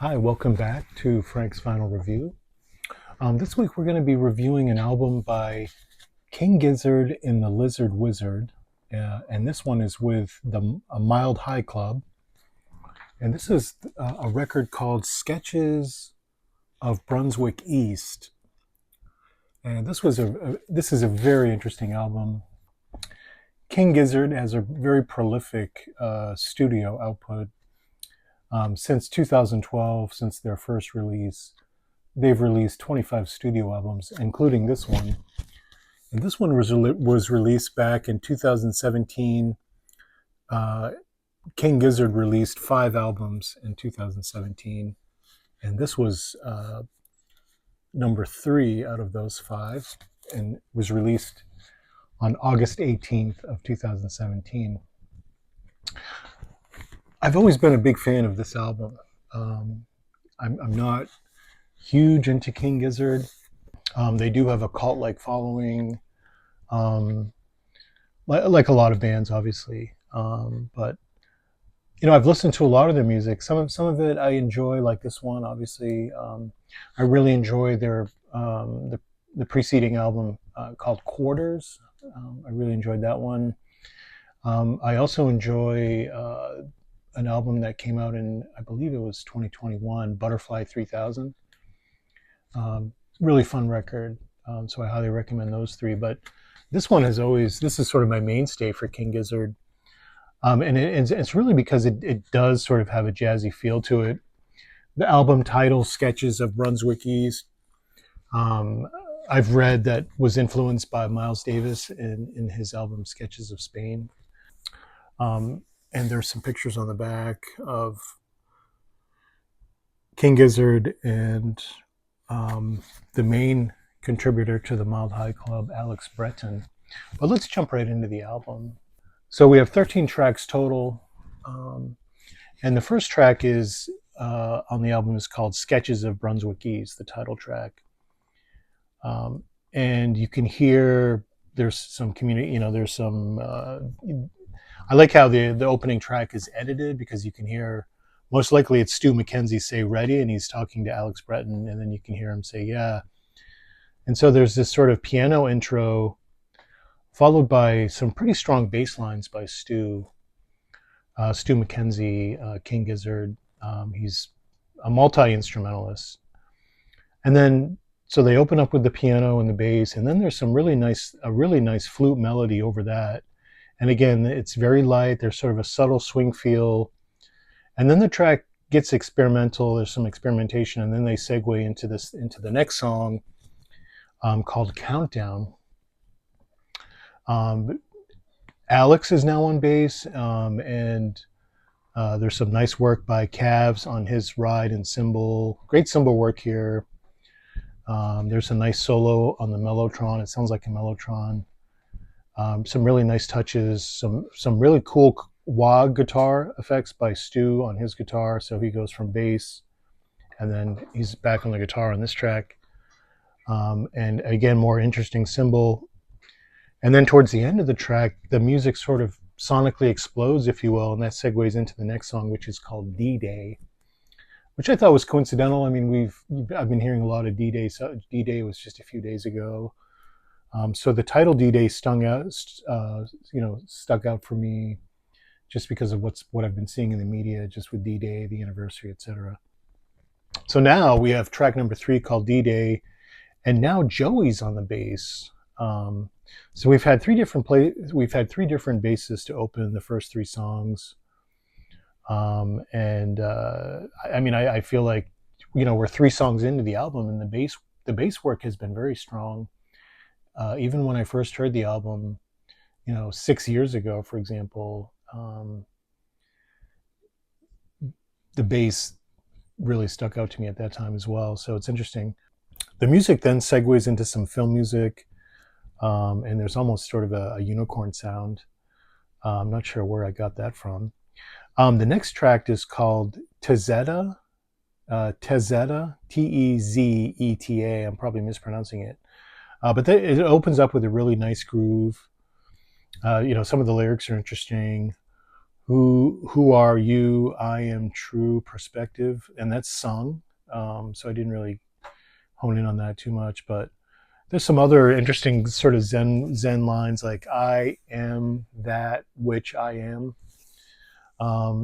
Hi, welcome back to Frank's Final Review. This week we're going to be reviewing an album by King Gizzard and the Lizard Wizard. And this one is with the Mild High Club. And this is a record called Sketches of Brunswick East. And this is a very interesting album. King Gizzard has a very prolific studio output. Since 2012, since their first release, they've released 25 studio albums, including this one. And this one was released back in 2017. King Gizzard released 5 albums in 2017, and this was number 3 out of those 5, and was released on August 18th of 2017. I've always been a big fan of this album. I'm not huge into King Gizzard. They do have a cult-like following, like a lot of bands, obviously. But I've listened to a lot of their music. Some of it I enjoy, like this one. Obviously, I really enjoy their the preceding album called Quarters. I really enjoyed that one. I also enjoy an album that came out in, I believe it was 2021, Butterfly 3000. Really fun record. So I highly recommend those 3. But this one this is sort of my mainstay for King Gizzard. And it's really because it does sort of have a jazzy feel to it. The album title, Sketches of Brunswick East, I've read that was influenced by Miles Davis in his album Sketches of Spain. And there's some pictures on the back of King Gizzard and the main contributor to the Mild High Club, Alex Breton. But let's jump right into the album. So we have 13 tracks total. And the first track is on the album is called Sketches of Brunswick East, the title track. And you can hear there's some community, there's some I like how the opening track is edited, because you can hear, most likely it's Stu McKenzie say ready, and he's talking to Alex Breton, and then you can hear him say yeah. And so there's this sort of piano intro followed by some pretty strong bass lines by Stu McKenzie, King Gizzard. He's a multi-instrumentalist. And then, so they open up with the piano and the bass, and then there's a really nice flute melody over that. And again, it's very light. There's sort of a subtle swing feel. And then the track gets experimental. There's some experimentation. And then they segue into the next song called Countdown. Alex is now on bass. And there's some nice work by Cavs on his ride and cymbal. Great cymbal work here. There's a nice solo on the mellotron. It sounds like a mellotron. Some really nice touches, some really cool wah guitar effects by Stu on his guitar. So he goes from bass, and then he's back on the guitar on this track. And again, more interesting cymbal. And then towards the end of the track, the music sort of sonically explodes, if you will, and that segues into the next song, which is called D-Day, which I thought was coincidental. I mean, I've been hearing a lot of D-Day. So D-Day was just a few days ago. So the title D-Day stuck out for me, just because of what I've been seeing in the media, just with D-Day, the anniversary, etc. So now we have track number 3 called D-Day, and now Joey's on the bass. So we've had 3 different basses to open the first 3 songs. I mean, I feel like we're 3 songs into the album, and the bass work has been very strong. Even when I first heard the album, 6 years ago, for example, the bass really stuck out to me at that time as well. So it's interesting. The music then segues into some film music, and there's almost sort of a unicorn sound. I'm not sure where I got that from. The next track is called Tezeta, Tezeta. I'm probably mispronouncing it. But it opens up with a really nice groove. Some of the lyrics are interesting. Who are you? I am true perspective, and that's sung. So I didn't really hone in on that too much, but there's some other interesting sort of Zen lines like I am that which I am.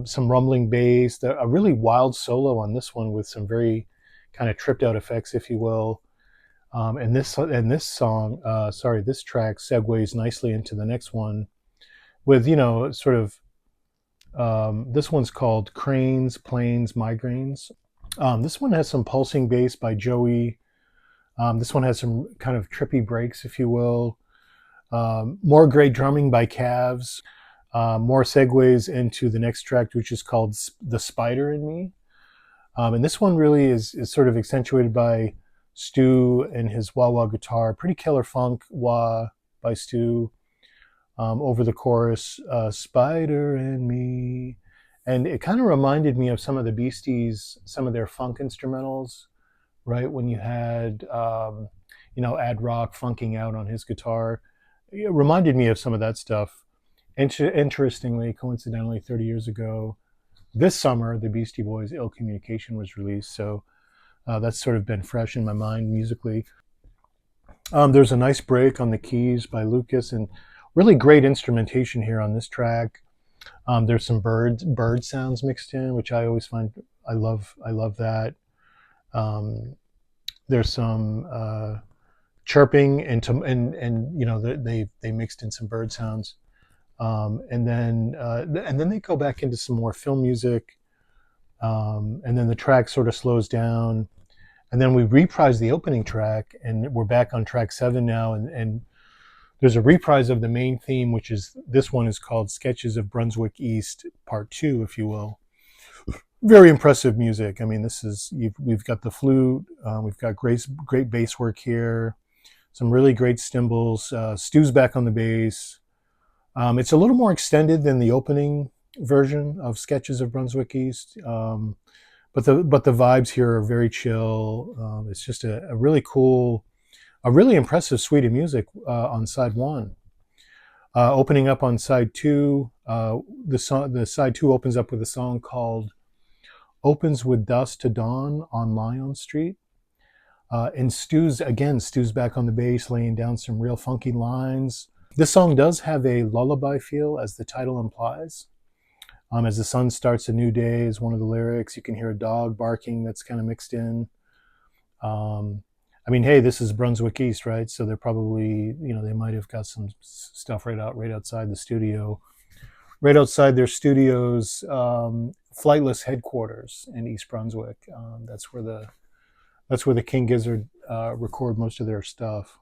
Some rumbling bass, a really wild solo on this one with some very kind of tripped out effects, if you will. And this song, this track segues nicely into the next one with sort of this one's called Cranes, Planes, Migranes. This one has some pulsing bass by Joey. This one has some kind of trippy breaks, if you will. More great drumming by Calves. More segues into the next track, which is called The Spider in Me. And this one really is sort of accentuated by Stu and his wah-wah guitar. Pretty killer funk wah by Stu over the chorus, Spider and Me. And it kind of reminded me of some of the Beasties, some of their funk instrumentals, right? When you had, Ad Rock funking out on his guitar. It reminded me of some of that stuff. Interestingly, coincidentally, 30 years ago, this summer, the Beastie Boys' Ill Communication was released. So that's sort of been fresh in my mind musically. There's a nice break on the keys by Lucas, and really great instrumentation here on this track. There's some bird sounds mixed in, which I always find I love that. There's some chirping and they mixed in some bird sounds, and then they go back into some more film music, and then the track sort of slows down, and then we reprise the opening track, and we're back on track 7 now, and there's a reprise of the main theme, which is this one is called Sketches of Brunswick East Part 2, if you will. Very impressive music. I mean, we've got the flute, we've got great bass work here, some really great cymbals. Stu's back on the bass. It's a little more extended than the opening version of Sketches of Brunswick East, but the vibes here are very chill. It's just a really cool, a really impressive suite of music on side 1. Opening up on side 2, the side 2 opens up with a song called Opens with Dusk to Dawn on Lygon Street. And Stu's back on the bass, laying down some real funky lines. This song does have a lullaby feel, as the title implies. As the sun starts a new day is one of the lyrics. You can hear a dog barking that's kind of mixed in. I mean, hey, this is Brunswick East, right? So they're probably, they might have got some stuff right outside the studio, right outside their studio's flightless headquarters in East Brunswick. That's where the King Gizzard record most of their stuff.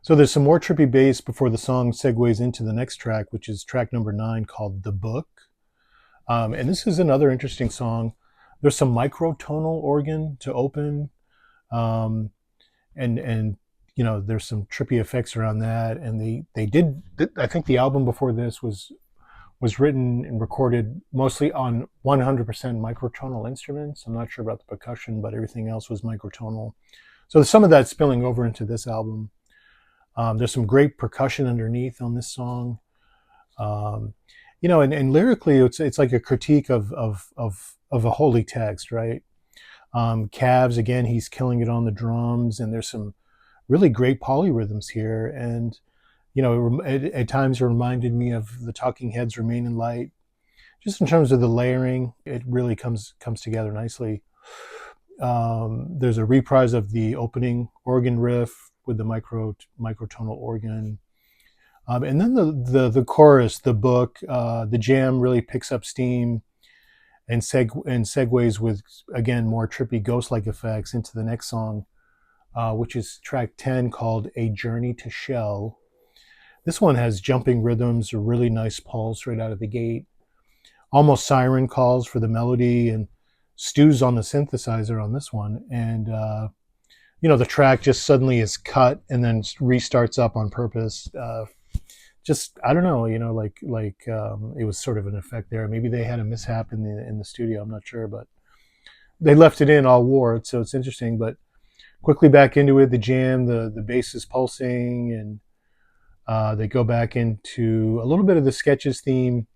So there's some more trippy bass before the song segues into the next track, which is track number 9, called The Book. And this is another interesting song. There's some microtonal organ to open, and there's some trippy effects around that. And they did. I think the album before this was written and recorded mostly on 100% microtonal instruments. I'm not sure about the percussion, but everything else was microtonal. So some of that's spilling over into this album. There's some great percussion underneath on this song. And lyrically, it's like a critique of a holy text, right? Calves, again, he's killing it on the drums, and there's some really great polyrhythms here. And, at times it reminded me of the Talking Heads' Remain in Light. Just in terms of the layering, it really comes together nicely. There's a reprise of the opening organ riff with the microtonal organ. And then the chorus, the book, the jam really picks up steam and segues with, again, more trippy ghost-like effects into the next song, which is track 10, called A Journey to Shell. This one has jumping rhythms, a really nice pulse right out of the gate, almost siren calls for the melody, and Stu's on the synthesizer on this one. And, the track just suddenly is cut and then restarts up on purpose. I don't know, it was sort of an effect there. Maybe they had a mishap in the studio. I'm not sure, but they left it in all wore, so it's interesting. But quickly back into it, the jam, the bass is pulsing, and They go back into a little bit of the Sketches theme,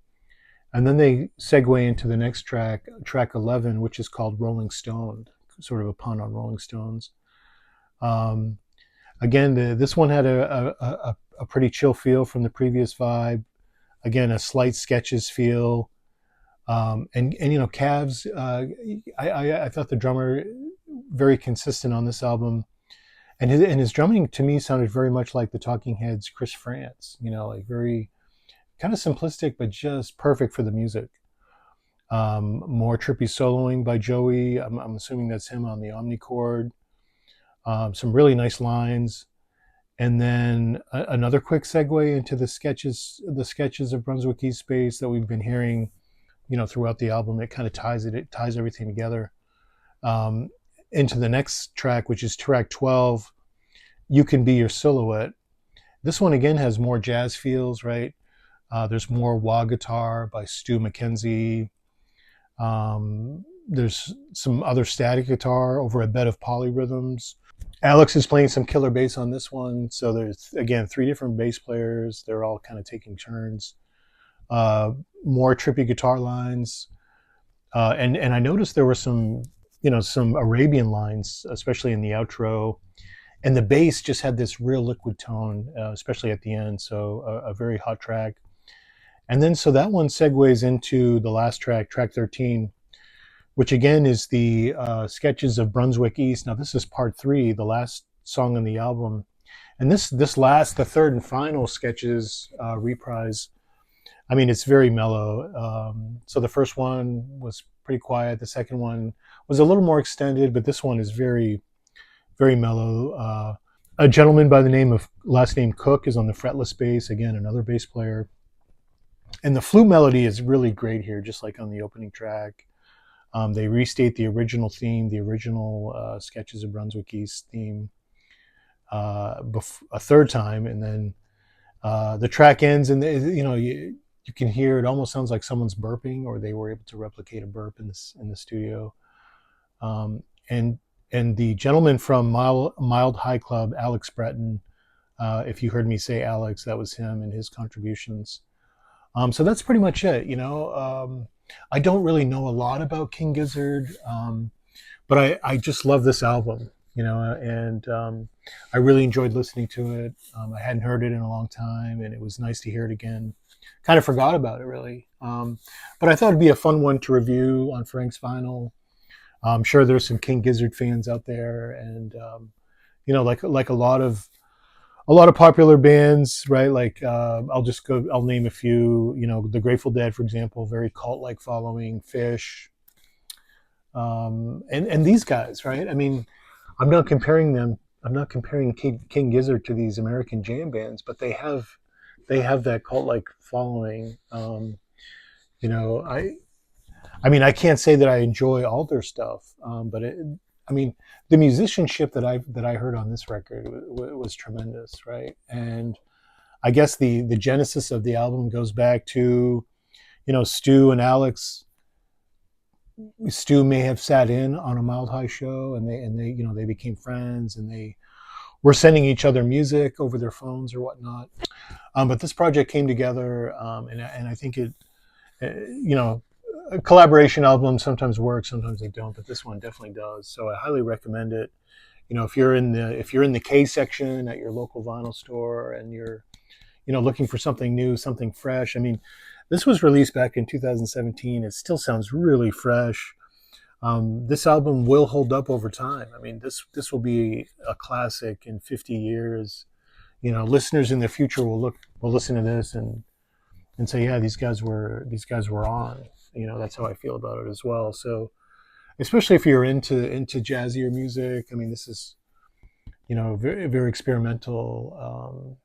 and then they segue into the next track, track 11, which is called Rolling Stone, sort of a pun on Rolling Stones. Um, Again, this one had a pretty chill feel from the previous vibe. Again, a slight Sketches feel. And you know, Cavs, I thought the drummer very consistent on this album. And his drumming to me sounded very much like the Talking Heads' Chris France, you know, like very kind of simplistic, but just perfect for the music. More trippy soloing by Joey. I'm assuming that's him on the omnichord. Some really nice lines. And then another quick segue into the sketches of Brunswick East Space that we've been hearing, you know, throughout the album. It kind of it ties everything together. Into the next track, which is track 12, You Can Be Your Silhouette. This one again has more jazz feels, right? There's more wah guitar by Stu McKenzie. There's some other static guitar over a bed of polyrhythms. Alex is playing some killer bass on this one. So there's, again, 3 different bass players. They're all kind of taking turns. More trippy guitar lines. And I noticed there were some, you know, some Arabian lines, especially in the outro. And the bass just had this real liquid tone, especially at the end. So a very hot track. And then, so that one segues into the last track, track 13, which again is the Sketches of Brunswick East. Now, this is part 3, the last song on the album. And this last, the third and final Sketches reprise, I mean, it's very mellow. So the first one was pretty quiet. The second one was a little more extended, but this one is very, very mellow. A gentleman by the name of, last name Cook, is on the fretless bass. Again, another bass player. And the flute melody is really great here, just like on the opening track. They restate the original theme, the original Sketches of Brunswick East theme a third time, and then the track ends, and you know, you can hear it almost sounds like someone's burping, or they were able to replicate a burp in the studio. And the gentleman from Mild High Club, Alex Breton, if you heard me say Alex, that was him and his contributions. So that's pretty much it. You know, I don't really know a lot about King Gizzard, but I just love this album, you know, and I really enjoyed listening to it. I hadn't heard it in a long time, and it was nice to hear it again. Kind of forgot about it, really. But I thought it'd be a fun one to review on Frank's Vinyl. I'm sure there's some King Gizzard fans out there, and you know, like a lot of popular bands, right? Like I'll name a few. You know, the Grateful Dead, for example, very cult-like following. Fish, and these guys, right? I mean, I'm not comparing King Gizzard to these American jam bands, but they have that cult-like following. You know, I mean, I can't say that I enjoy all their stuff, but I mean, the musicianship that I heard on this record was tremendous, right? And I guess the genesis of the album goes back to, you know, Stu and Alex. Stu may have sat in on a Mild High show, and they you know, they became friends, and they were sending each other music over their phones or whatnot. But this project came together, and I think it, you know, collaboration albums sometimes work, sometimes they don't, but this one definitely does. So I highly recommend it. You know, if you're in the K section at your local vinyl store, and you're, you know, looking for something new, something fresh. I mean, this was released back in 2017. It still sounds really fresh. This album will hold up over time. I mean, this will be a classic in 50 years. You know, listeners in the future will listen to this and say, yeah, these guys were on. You know, that's how I feel about it as well. So, especially if you're into jazzier music, I mean, this is, you know, very, very experimental,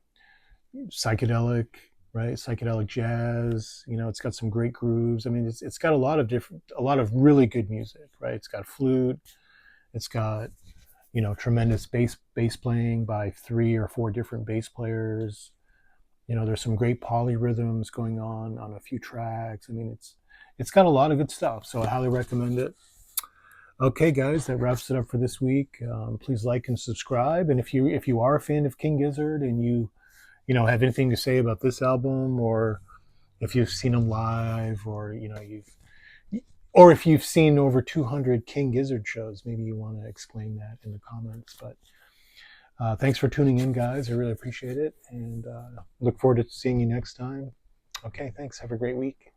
psychedelic, right? Psychedelic jazz. You know, it's got some great grooves. I mean, it's got a lot of really good music, right? It's got flute. It's got, you know, tremendous bass playing by 3 or 4 different bass players. You know, there's some great polyrhythms going on a few tracks. I mean, it's got a lot of good stuff, so I highly recommend it. Okay, guys, that wraps it up for this week. Please like and subscribe, and if you are a fan of King Gizzard, and you have anything to say about this album, or if you've seen them live, or or if you've seen over 200 King Gizzard shows, maybe you want to explain that in the comments. But thanks for tuning in, guys. I really appreciate it, and look forward to seeing you next time. Okay, thanks. Have a great week.